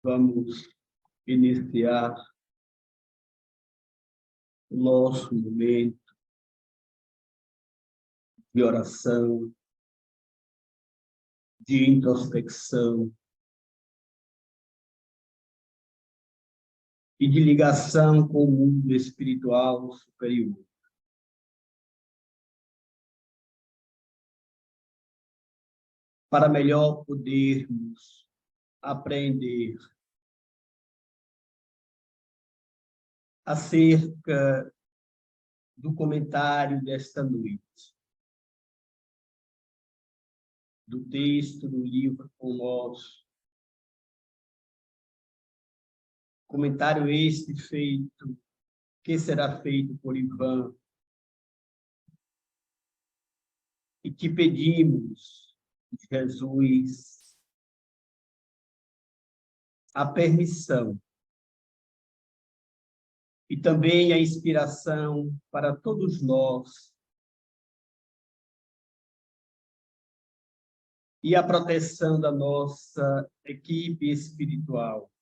Vamos iniciar o nosso momento de oração, de introspecção e de ligação com o mundo espiritual superior. Para melhor podermos aprender acerca do comentário desta noite, do texto do livro Pão Nosso. Comentário este feito, que será feito por Ivan, e que pedimos de Jesus a permissão e também a inspiração para todos nós e a proteção da nossa equipe espiritual.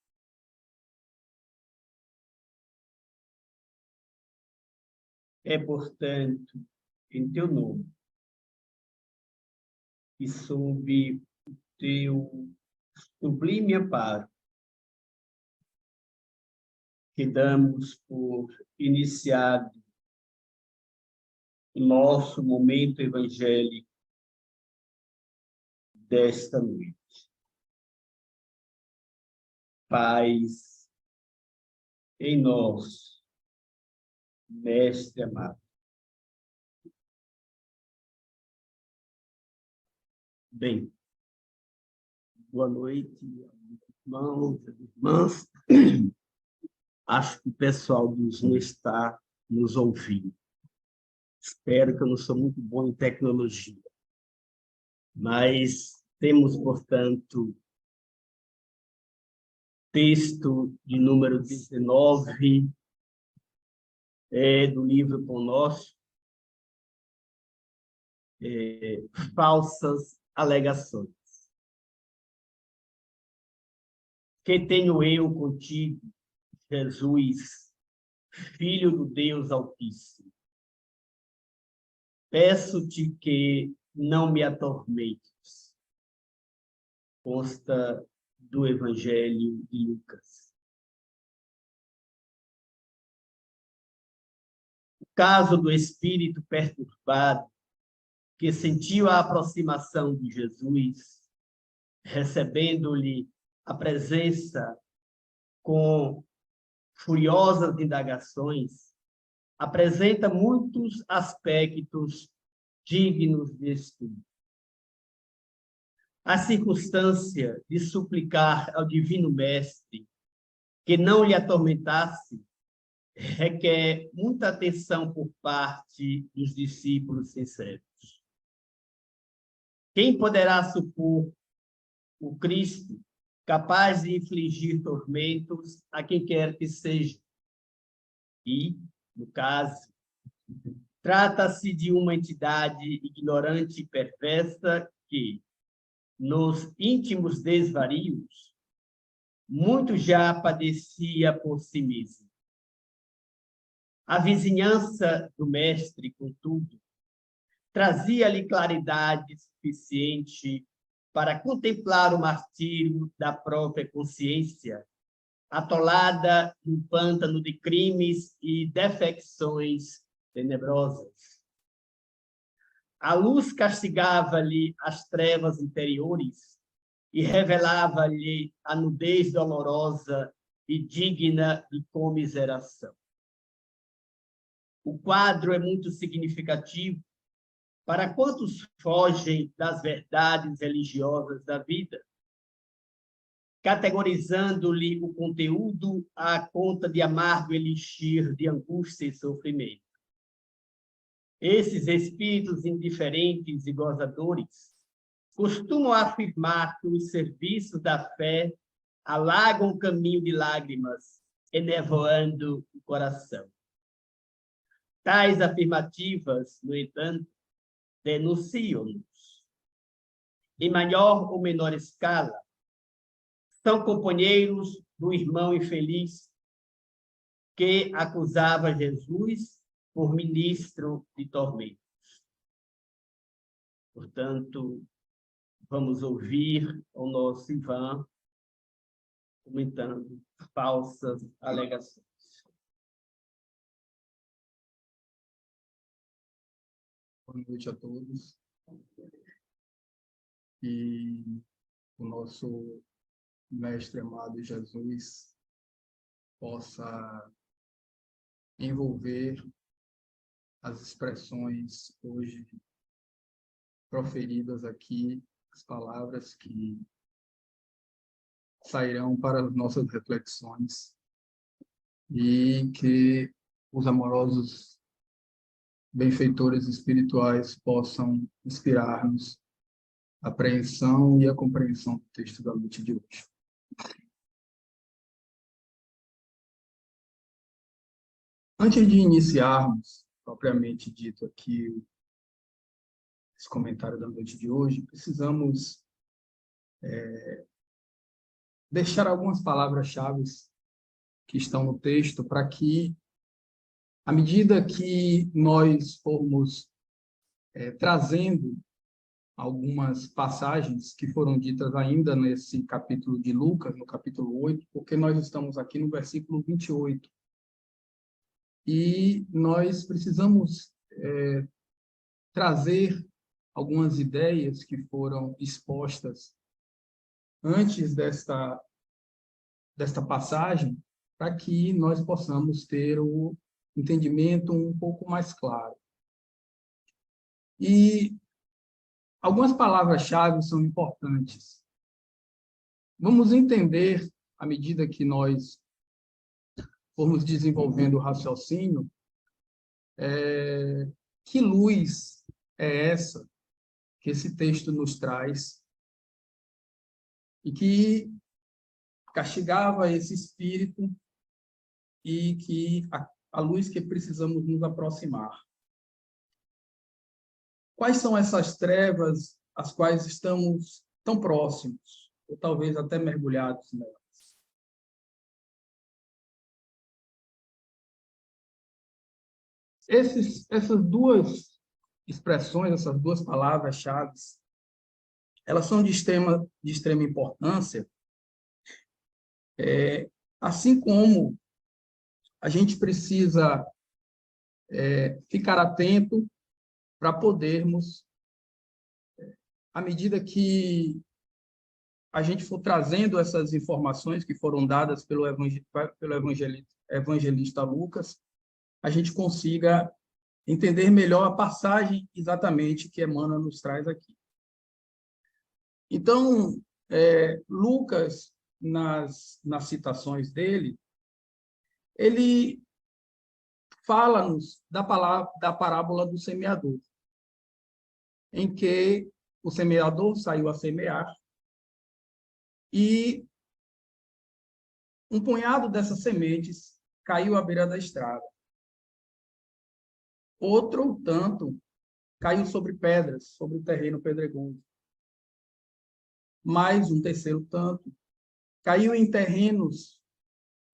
É, portanto, em teu nome e sob o teu sublime amparo, que damos por iniciado o nosso momento evangélico desta noite. Paz em nós, Mestre amado. Bem, boa noite, irmãos e irmãs. Acho que o pessoal não está nos ouvindo. Espero que eu não sou muito bom em tecnologia. Mas temos, portanto, texto de número 19 do livro Pão Nosso, falsas alegações. Que tenho eu contigo, Jesus, Filho do Deus Altíssimo? Peço-te que não me atormentes. Consta do Evangelho de Lucas. O caso do espírito perturbado que sentiu a aproximação de Jesus, recebendo-lhe a presença com furiosas indagações, apresenta muitos aspectos dignos de estudo. A circunstância de suplicar ao Divino Mestre que não lhe atormentasse requer muita atenção por parte dos discípulos sinceros. Quem poderá supor o Cristo capaz de infligir tormentos a quem quer que seja? E, no caso, trata-se de uma entidade ignorante e perversa que, nos íntimos desvarios, muito já padecia por si mesmo. A vizinhança do mestre, contudo, trazia-lhe claridade suficiente para contemplar o martírio da própria consciência, atolada num pântano de crimes e defecções tenebrosas. A luz castigava-lhe as trevas interiores e revelava-lhe a nudez dolorosa e digna de comiseração. O quadro é muito significativo para quantos fogem das verdades religiosas da vida, categorizando-lhe o conteúdo à conta de amargo elixir de angústia e sofrimento. Esses espíritos indiferentes e gozadores costumam afirmar que os serviços da fé alagam o caminho de lágrimas, enevoando o coração. Tais afirmativas, no entanto, denunciam-nos, em maior ou menor escala, São companheiros do irmão infeliz que acusava Jesus por ministro de tormentos. Portanto, vamos ouvir o nosso Ivan comentando falsas alegações. Boa noite a todos. E o nosso Mestre amado Jesus possa envolver as expressões hoje proferidas aqui, as palavras que sairão para as nossas reflexões, e que os amorosos benfeitores espirituais possam inspirar-nos a apreensão e a compreensão do texto da noite de hoje. Antes de iniciarmos, propriamente dito aqui, esse comentário da noite de hoje, precisamos deixar algumas palavras-chave que estão no texto para que, à medida que nós formos trazendo algumas passagens que foram ditas ainda nesse capítulo de Lucas, no capítulo 8, porque nós estamos aqui no versículo 28. E nós precisamos trazer algumas ideias que foram expostas antes desta passagem, para que nós possamos ter o entendimento um pouco mais claro. E algumas palavras-chave são importantes. Vamos entender, à medida que nós formos desenvolvendo o raciocínio, que luz é essa que esse texto nos traz e que castigava esse espírito, e que a luz que precisamos nos aproximar. Quais são essas trevas às quais estamos tão próximos, ou talvez até mergulhados nelas? Essas duas expressões, essas duas palavras-chave, elas são de extrema importância, assim como a gente precisa ficar atento para podermos, à medida que a gente for trazendo essas informações que foram dadas pelo evangelista Lucas, a gente consiga entender melhor a passagem exatamente que Emmanuel nos traz aqui. Então, Lucas, nas citações dele, ele fala-nos da parábola do semeador, em que o semeador saiu a semear e um punhado dessas sementes caiu à beira da estrada. Outro tanto caiu sobre pedras, sobre o terreno pedregoso. Mais um terceiro tanto caiu em terrenos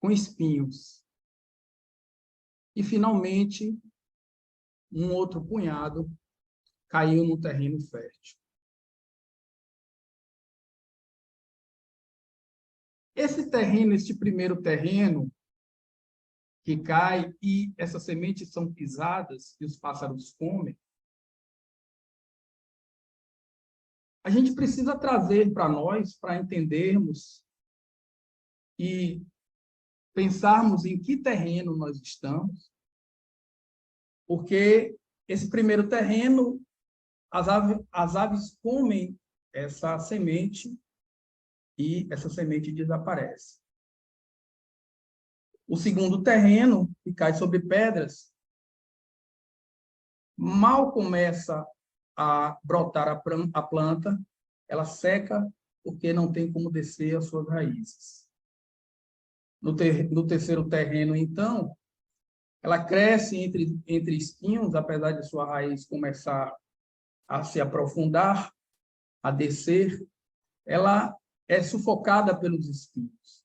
com espinhos. E, finalmente, um outro punhado caiu no terreno fértil. Este primeiro terreno que cai e essas sementes são pisadas e os pássaros comem, a gente precisa trazer para nós, para entendermos e pensarmos em que terreno nós estamos, porque esse primeiro terreno, as aves comem essa semente e essa semente desaparece. O segundo terreno, que cai sobre pedras, mal começa a brotar a planta, ela seca porque não tem como descer as suas raízes. No terceiro terreno, então, ela cresce entre espinhos, apesar de sua raiz começar a se aprofundar, a descer, ela é sufocada pelos espinhos.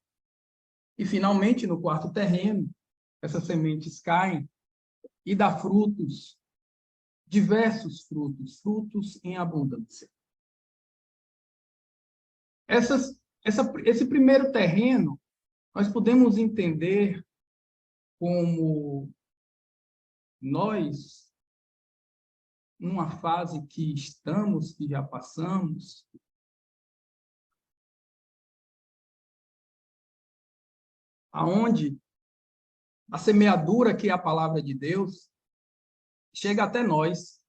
E, finalmente, no quarto terreno, essas sementes caem e dá frutos, diversos frutos, frutos em abundância. Esse primeiro terreno, nós podemos entender como nós, numa fase que estamos, que já passamos, aonde a semeadura, que é a palavra de Deus, chega até nós,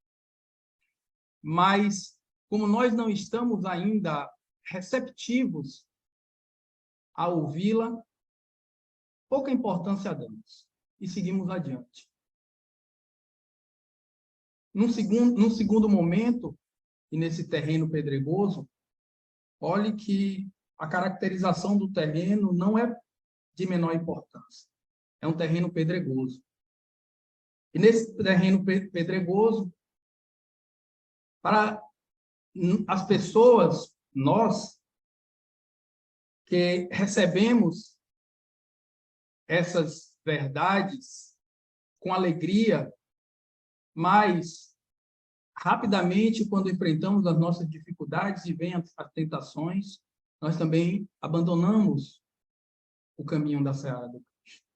mas como nós não estamos ainda receptivos a ouvi-la, pouca importância damos e seguimos adiante. Num segundo momento, e nesse terreno pedregoso, olhe que a caracterização do terreno não é de menor importância. É um terreno pedregoso. E nesse terreno pedregoso, para as pessoas, nós, que recebemos essas verdades com alegria, mas rapidamente, quando enfrentamos as nossas dificuldades e vêm as tentações, nós também abandonamos o caminho da seara do Cristo.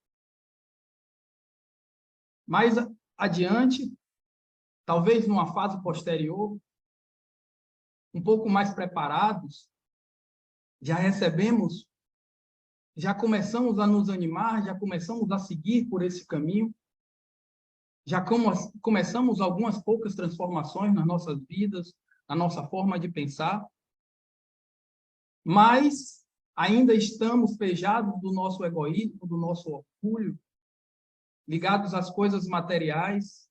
Mais adiante, talvez numa fase posterior, um pouco mais preparados, já recebemos, já começamos a nos animar, já começamos a seguir por esse caminho, já começamos algumas poucas transformações nas nossas vidas, na nossa forma de pensar, mas ainda estamos pejados do nosso egoísmo, do nosso orgulho, ligados às coisas materiais,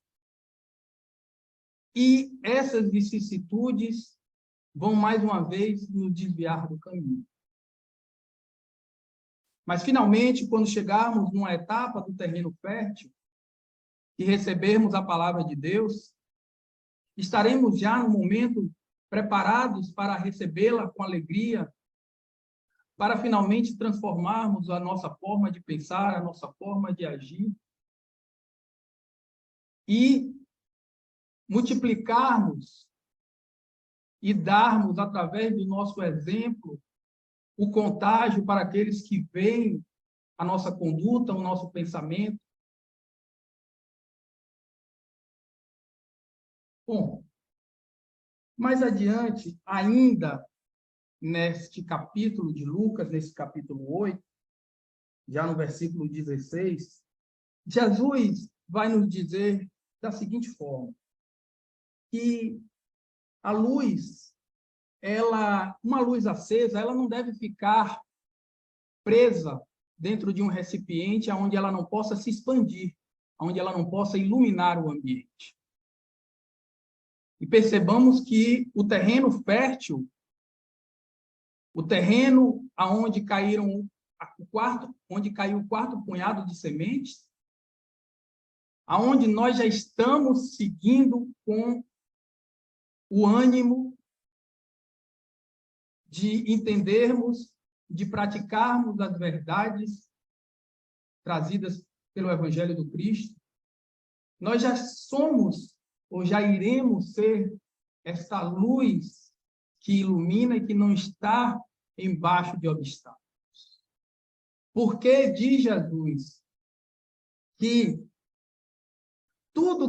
e essas vicissitudes vão mais uma vez nos desviar do caminho. Mas, finalmente, quando chegarmos numa etapa do terreno fértil e recebermos a palavra de Deus, estaremos já no momento preparados para recebê-la com alegria, para finalmente transformarmos a nossa forma de pensar, a nossa forma de agir e multiplicarmos e darmos, através do nosso exemplo, o contágio para aqueles que veem a nossa conduta, o nosso pensamento. Bom, mais adiante, ainda neste capítulo de Lucas, nesse capítulo 8, já no versículo 16, Jesus vai nos dizer da seguinte forma, que a luz, uma luz acesa, ela não deve ficar presa dentro de um recipiente onde ela não possa se expandir, onde ela não possa iluminar o ambiente. E percebamos que o terreno fértil, o terreno onde caiu o quarto punhado de sementes, aonde nós já estamos seguindo com o ânimo de entendermos, de praticarmos as verdades trazidas pelo Evangelho do Cristo, nós já somos, ou já iremos ser, esta luz que ilumina e que não está embaixo de obstáculos. Porque diz Jesus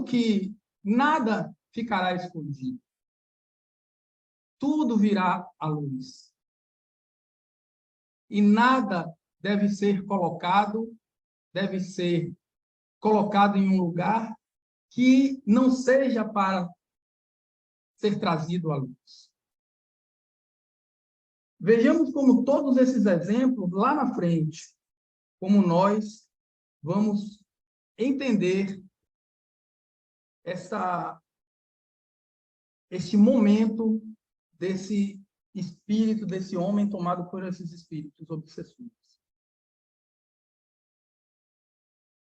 que nada ficará escondido. Tudo virá à luz. E nada deve ser colocado em um lugar que não seja para ser trazido à luz. Vejamos como todos esses exemplos, lá na frente, como nós vamos entender esse momento desse espírito, desse homem tomado por esses espíritos obsessores.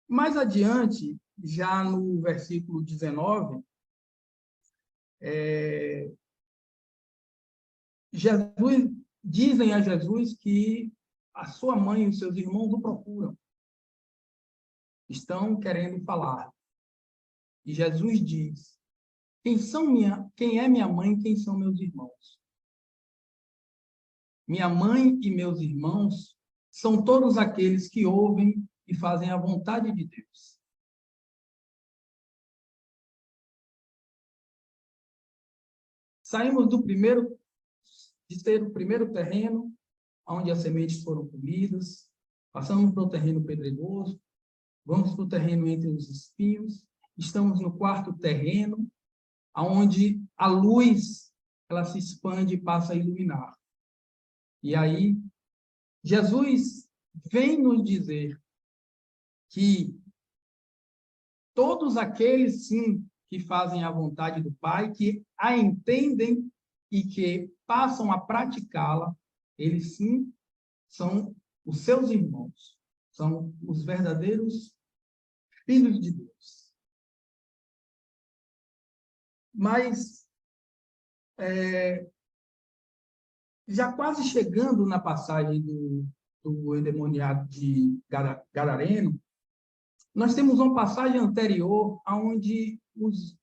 Mais adiante, já no versículo 19, Jesus dizem a Jesus que a sua mãe e os seus irmãos o procuram. Estão querendo falar. E Jesus diz: quem é minha mãe e quem são meus irmãos? Minha mãe e meus irmãos são todos aqueles que ouvem e fazem a vontade de Deus. Saímos de ter o primeiro terreno, onde as sementes foram comidas, passamos para o terreno pedregoso, vamos para o terreno entre os espinhos, estamos no quarto terreno, onde a luz ela se expande e passa a iluminar. E aí, Jesus vem nos dizer que todos aqueles, sim, que fazem a vontade do Pai, que a entendem e que passam a praticá-la, eles, sim, são os seus irmãos, são os verdadeiros filhos de Deus. Mas, já quase chegando na passagem do endemoniado de Gadareno, nós temos uma passagem anterior onde os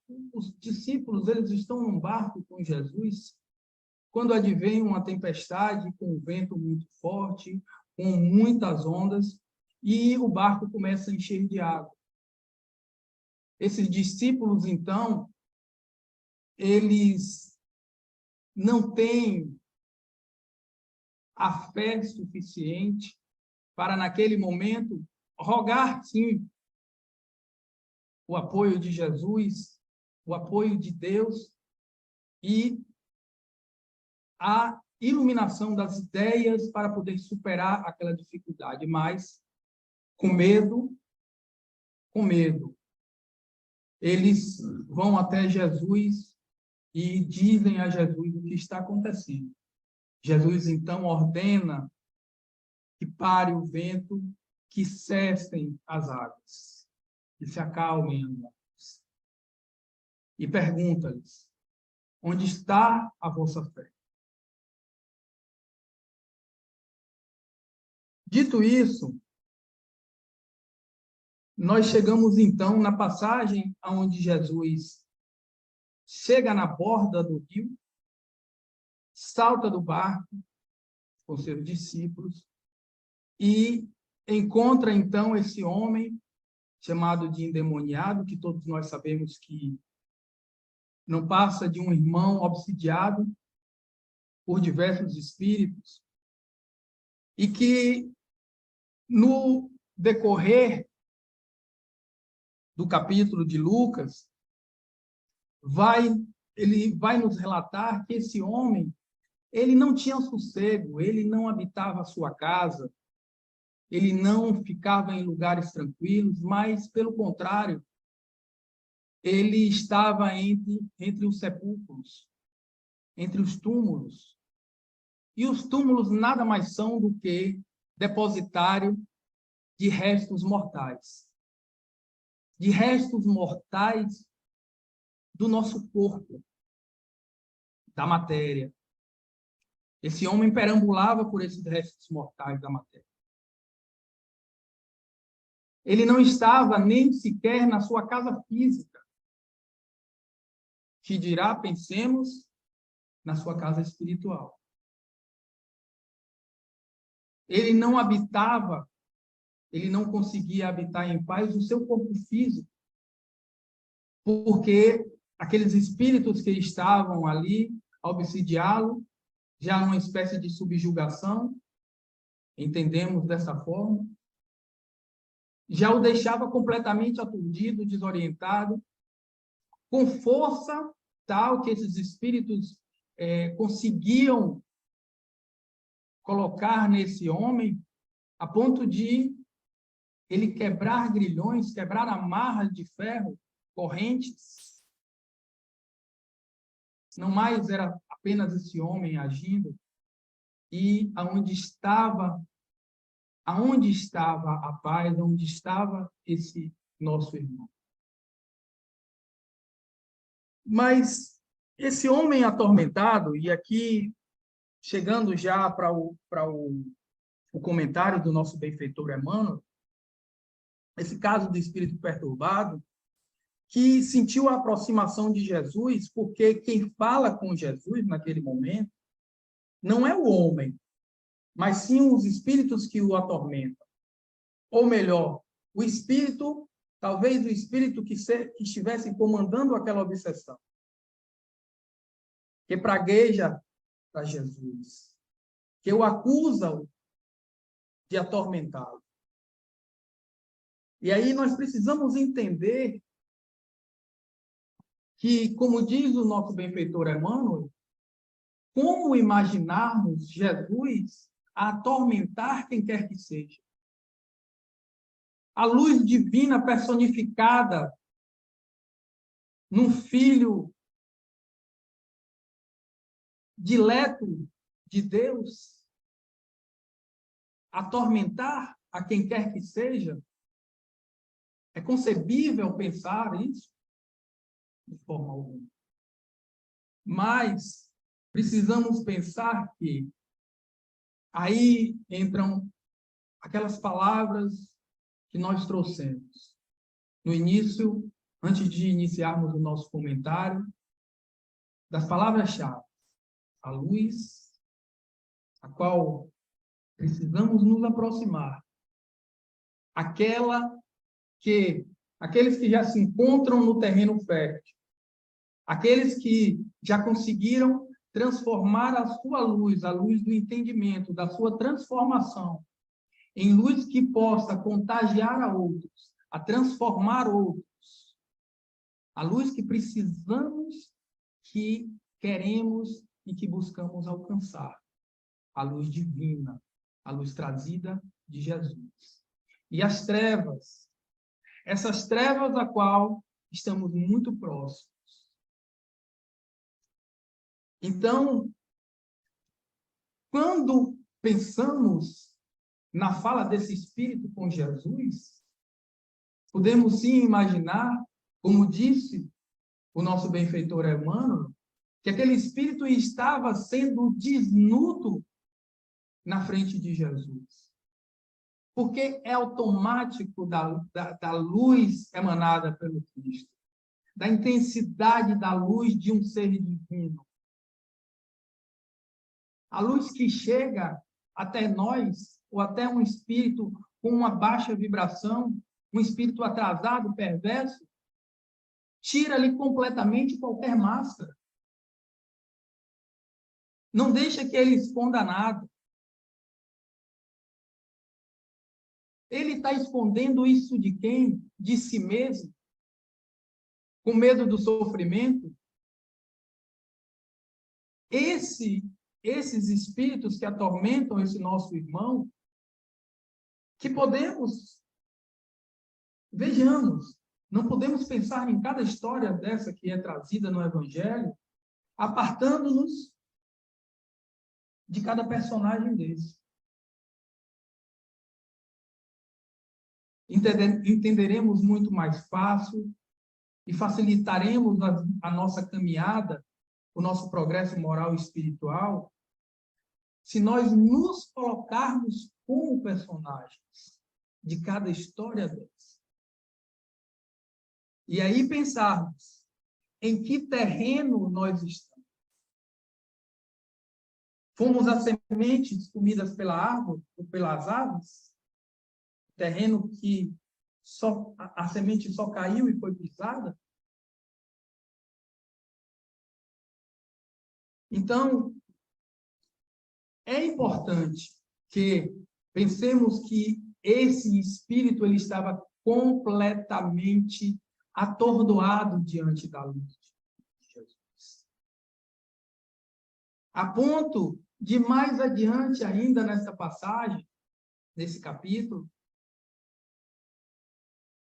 discípulos eles estão num barco com Jesus, quando advém uma tempestade com um vento muito forte, com muitas ondas, e o barco começa a encher de água. Esses discípulos, então, eles não têm a fé suficiente para, naquele momento, rogar, sim, o apoio de Jesus, o apoio de Deus e a iluminação das ideias para poder superar aquela dificuldade, mas com medo, eles vão até Jesus e dizem a Jesus o que está acontecendo. Jesus, então, ordena que pare o vento, que cessem as águas, que se acalmem as águas. E pergunta-lhes: onde está a vossa fé? Dito isso, nós chegamos, então, na passagem onde Jesus chega na borda do rio, salta do barco com seus discípulos e encontra, então, esse homem chamado de endemoniado, que todos nós sabemos que não passa de um irmão obsidiado por diversos espíritos, e que, no decorrer do capítulo de Lucas, ele vai nos relatar que esse homem, ele não tinha sossego, ele não habitava a sua casa, ele não ficava em lugares tranquilos, mas, pelo contrário, ele estava entre os sepulcros, entre os túmulos. E os túmulos nada mais são do que depositário de restos mortais. De restos mortais do nosso corpo, da matéria. Esse homem perambulava por esses restos mortais da matéria. Ele não estava nem sequer na sua casa física, que dirá, pensemos, na sua casa espiritual. Ele não habitava, ele não conseguia habitar em paz o seu corpo físico, porque aqueles espíritos que estavam ali a obsidiá-lo, já numa espécie de subjugação, entendemos dessa forma, já o deixava completamente aturdido, desorientado, com força tal que esses espíritos conseguiam colocar nesse homem a ponto de ele quebrar grilhões, quebrar amarras de ferro, correntes. Não mais era apenas esse homem agindo, e aonde estava a paz, onde estava esse nosso irmão. Mas esse homem atormentado, e aqui chegando já para o comentário do nosso benfeitor Emmanuel, esse caso do espírito perturbado, que sentiu a aproximação de Jesus, porque quem fala com Jesus naquele momento não é o homem, mas sim os espíritos que o atormentam. Ou melhor, o espírito, talvez o espírito que estivesse comandando aquela obsessão, que pragueja para Jesus, que o acusa de atormentá-lo. E aí nós precisamos entender que, como diz o nosso benfeitor Emmanuel, como imaginarmos Jesus a atormentar quem quer que seja? A luz divina personificada num filho dileto de Deus, atormentar a quem quer que seja? É concebível pensar isso? De forma alguma. Mas precisamos pensar que aí entram aquelas palavras que nós trouxemos no início, antes de iniciarmos o nosso comentário, das palavras-chave: a luz, a qual precisamos nos aproximar, aqueles que já se encontram no terreno fértil, aqueles que já conseguiram transformar a sua luz, a luz do entendimento, da sua transformação, em luz que possa contagiar a outros, a transformar outros. A luz que precisamos, que queremos e que buscamos alcançar. A luz divina, a luz trazida de Jesus. E as trevas, essas trevas a qual estamos muito próximos. Então, quando pensamos na fala desse Espírito com Jesus, podemos sim imaginar, como disse o nosso benfeitor Emmanuel, que aquele Espírito estava sendo desnudo na frente de Jesus. Porque é automático da luz emanada pelo Cristo, da intensidade da luz de um ser divino. A luz que chega até nós, ou até um espírito com uma baixa vibração, um espírito atrasado, perverso, tira-lhe completamente qualquer máscara. Não deixa que ele esconda nada. Ele está escondendo isso de quem? De si mesmo? Com medo do sofrimento? Esses espíritos que atormentam esse nosso irmão, que vejamos, não podemos pensar em cada história dessa que é trazida no Evangelho, apartando-nos de cada personagem desse. Entenderemos muito mais fácil e facilitaremos a nossa caminhada, o nosso progresso moral e espiritual, se nós nos colocarmos como personagens de cada história dessa. E aí pensarmos em que terreno nós estamos. Fomos as sementes comidas pela árvore ou pelas aves? Terreno que a semente só caiu e foi pisada? Então, é importante que pensemos que esse espírito ele estava completamente atordoado diante da luz de Jesus. A ponto de, mais adiante ainda nessa passagem, nesse capítulo,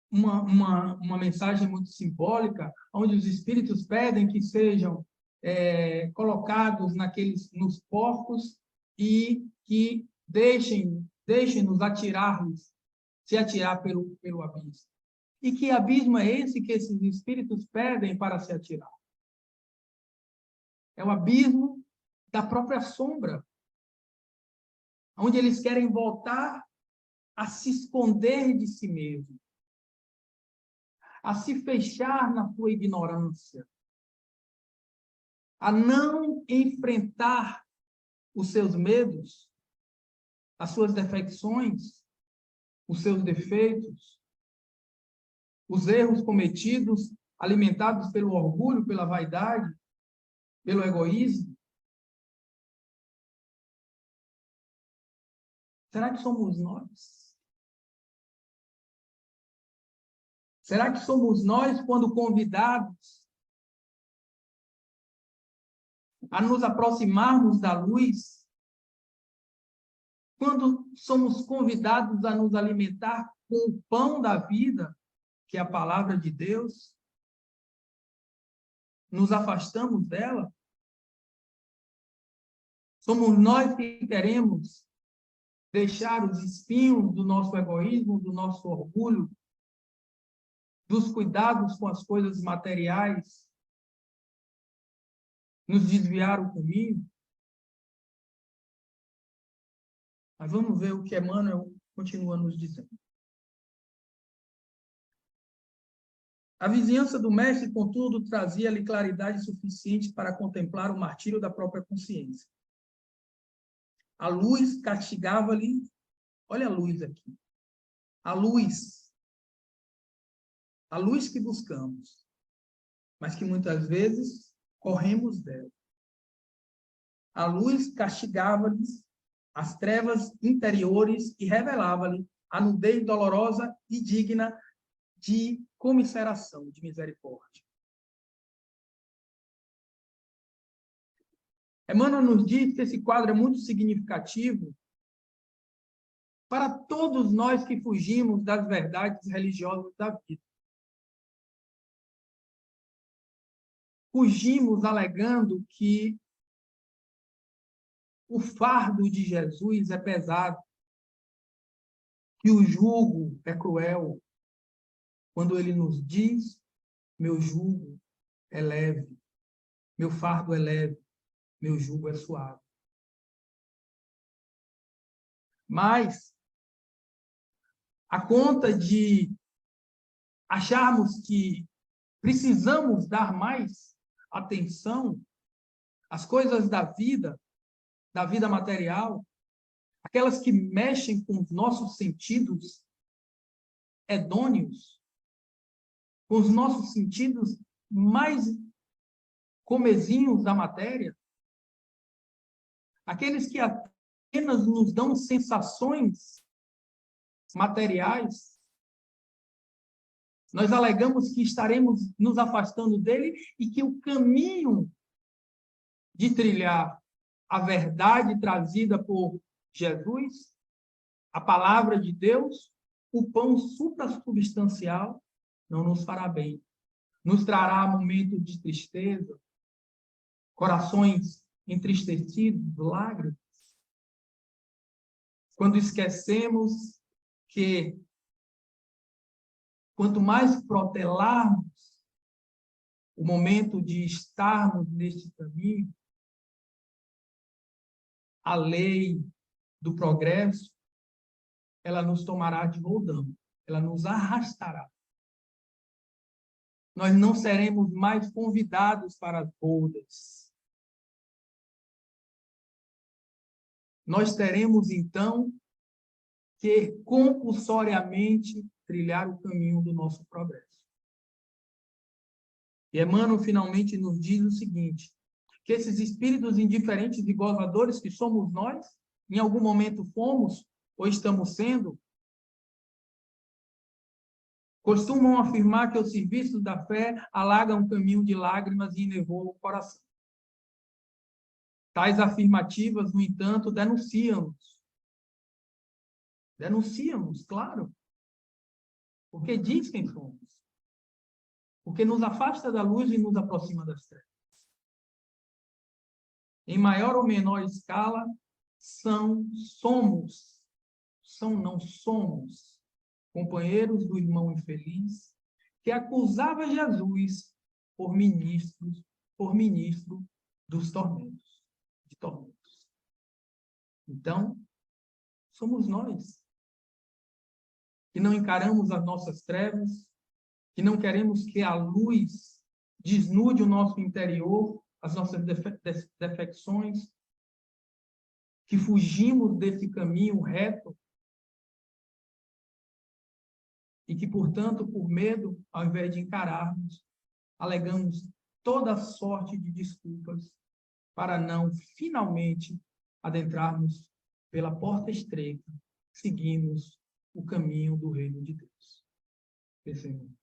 uma mensagem muito simbólica, onde os espíritos pedem que sejam colocados nos porcos e que deixem-nos se atirar pelo abismo. E que abismo é esse que esses espíritos pedem para se atirar? É o abismo da própria sombra, onde eles querem voltar a se esconder de si mesmo, a se fechar na sua ignorância, a não enfrentar os seus medos, as suas defecções, os seus defeitos, os erros cometidos, alimentados pelo orgulho, pela vaidade, pelo egoísmo. Será que somos nós? Será que somos nós, quando convidados a nos aproximarmos da luz, quando somos convidados a nos alimentar com o pão da vida, que é a palavra de Deus, nos afastamos dela? Somos nós que queremos deixar os espinhos do nosso egoísmo, do nosso orgulho, dos cuidados com as coisas materiais, nos desviar o caminho? Mas vamos ver o que Emmanuel continua nos dizendo. A vizinhança do mestre, contudo, trazia-lhe claridade suficiente para contemplar o martírio da própria consciência. A luz castigava-lhe, olha a luz aqui, a luz que buscamos, mas que muitas vezes corremos dela. A luz castigava-lhe as trevas interiores e revelava-lhe a nudez dolorosa e digna de comiseração, de misericórdia. Emmanuel nos diz que esse quadro é muito significativo para todos nós que fugimos das verdades religiosas da vida. Fugimos alegando que o fardo de Jesus é pesado, que o jugo é cruel, quando ele nos diz: meu jugo é leve, meu fardo é leve, meu jugo é suave. Mas, a conta de acharmos que precisamos dar mais atenção às coisas da vida material, aquelas que mexem com os nossos sentidos hedônicos, com os nossos sentidos mais comezinhos da matéria, aqueles que apenas nos dão sensações materiais, nós alegamos que estaremos nos afastando dele e que o caminho de trilhar a verdade trazida por Jesus, a palavra de Deus, o pão suprassubstancial, não nos fará bem. Nos trará momentos de tristeza, corações entristecidos, lágrimas. Quando esquecemos que, quanto mais protelarmos o momento de estarmos neste caminho, a lei do progresso, ela nos tomará de roldão, ela nos arrastará. Nós não seremos mais convidados para as bodas. Nós teremos, então, que compulsoriamente trilhar o caminho do nosso progresso. E Emmanuel finalmente nos diz o seguinte, que esses espíritos indiferentes e gozadores que somos nós, em algum momento fomos ou estamos sendo, costumam afirmar que os serviços da fé alagam um caminho de lágrimas e enevoam o coração. Tais afirmativas, no entanto, denunciamos. Denunciamos, claro. Porque diz quem somos. Porque nos afasta da luz e nos aproxima das trevas. Em maior ou menor escala, somos companheiros do irmão infeliz que acusava Jesus por ministro dos tormentos. de tormentos. Então, somos nós que não encaramos as nossas trevas, que não queremos que a luz desnude o nosso interior, as nossas defecções, que fugimos desse caminho reto e que, portanto, por medo, ao invés de encararmos, alegamos toda sorte de desculpas para não, finalmente, adentrarmos pela porta estreita, seguimos o caminho do reino de Deus. Pensemos.